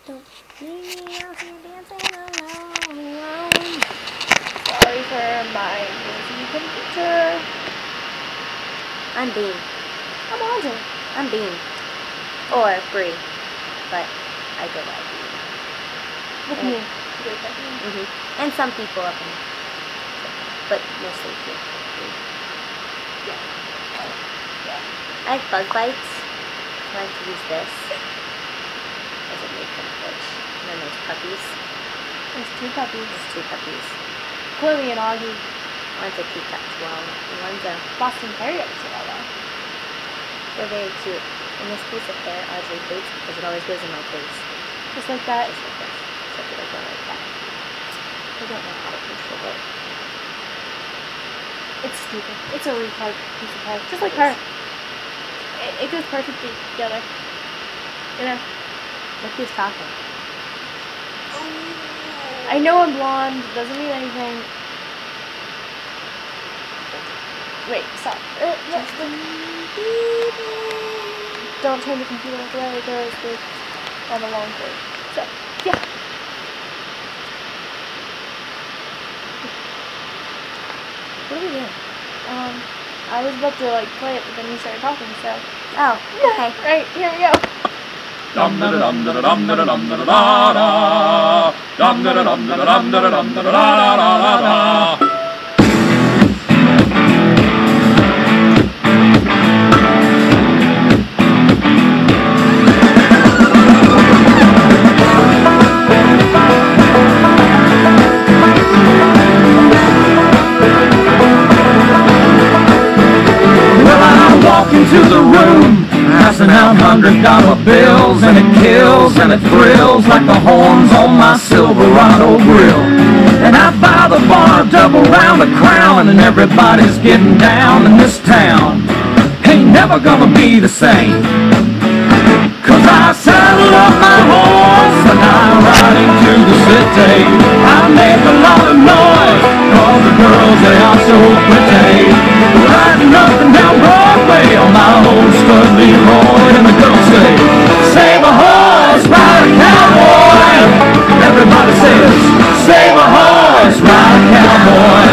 Don't leave me out here dancing alone. Sorry for my busy computer. I'm Bean. I'm Audrey. I'm Bean. Or Brea. But I go by Bean. With me. You go by Bean. And some people up in, but mostly here. Yeah. I have bug bites. I like to use this as a makeup fish. And then there's puppies. There's two puppies. There's two puppies. Chloe and Augie. One's a teacup chihuahua, and one's a Boston Terrier chihuahua. They're very cute. And this piece of hair Audrey hates because it always goes in my face. Just like that. Just like this. Except it'll go like that. I don't know how to control it. It's stupid. It's a retard piece of hair. Just like her. It goes perfectly together. You know? Look who's talking. I know I'm blonde. Doesn't mean anything. Wait, stop. Don't turn the computer away. There's the on the long cord. So, yeah. What are we doing? I was about to like play it, but then you started talking, so. Oh, okay. Right, here we go. Dum da dum da dum da dum da da da. Dum da dum da dum da dum da da da. Into the room, passing out $100 bills, and it kills and it thrills like the horns on my Silverado grill. And I buy the bar, double round the crown, and everybody's getting down in this town. Ain't never gonna be the same, 'cause I saddle up my horse and I ride into the city. I make a lot of noise, 'cause the girls, they are so pretty. Riding up and down Broadway on my old stud Leroy, and the girls say, save a horse, ride a cowboy. Everybody says, save a horse, ride a cowboy.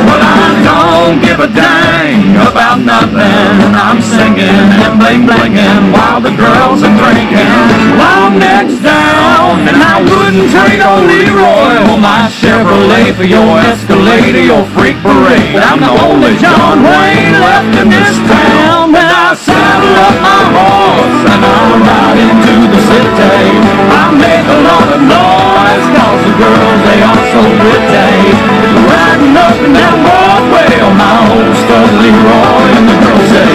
Well, I don't give a dang about nothing. I'm singing and bling-blinging while the girls are drinking. Long necks down, and I wouldn't trade on Leroy or my Chevrolet for your Escalade or your freak parade. I'm the only John Wayne left in this town. When I saddle up my horse and I ride into the city, I make a lot of noise, 'cause the girls, they are so pretty. Riding up and down Broadway on my old stud Leroy, and the girls say,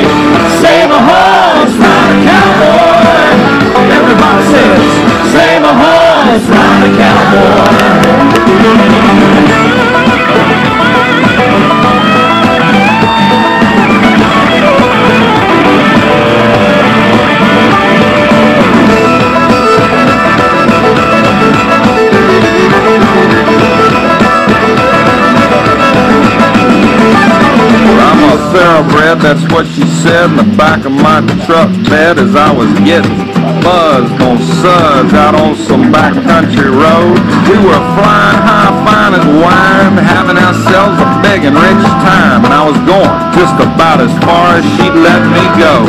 save a horse, ride a cowboy. Everybody says, save a horse, ride a cowboy. Thoroughbred, that's what she said in the back of my truck bed as I was getting buzzed on suds out on some backcountry road. We were flying high, fine as wine, having ourselves a big and rich time, and I was going just about as far as she'd let me go.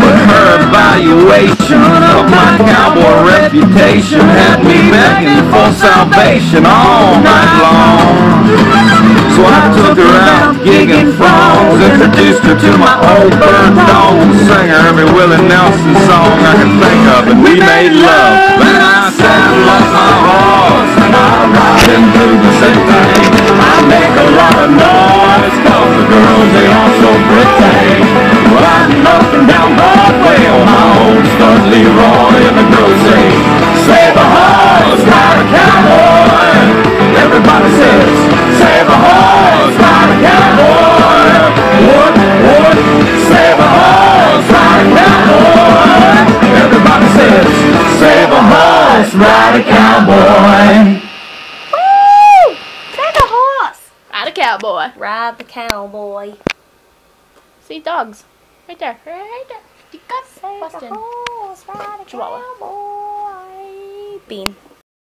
But her evaluation of my cowboy reputation had me begging for salvation all night long. So I took her out gigging frogs, introduced her to my old bird dog, and sang her every Willie Nelson song I could think of, and we made love. Then I saddled up my horse and I ride into the city. I make a lot of noise, 'cause the girls, they are so pretty. Riding up and down Broadway on my old stud Leroy, and the girls say, save a horse, ride a cowboy. Everybody says, save a horse, ride a cowboy. What, save a horse, ride a cowboy. Everybody says, save a horse, ride a cowboy. Woo! Save a horse! Ride a cowboy. Ride the cowboy. See, dogs. Right there. Right there. You got Save Boston. a horse, ride a Chihuahua. cowboy. Bean.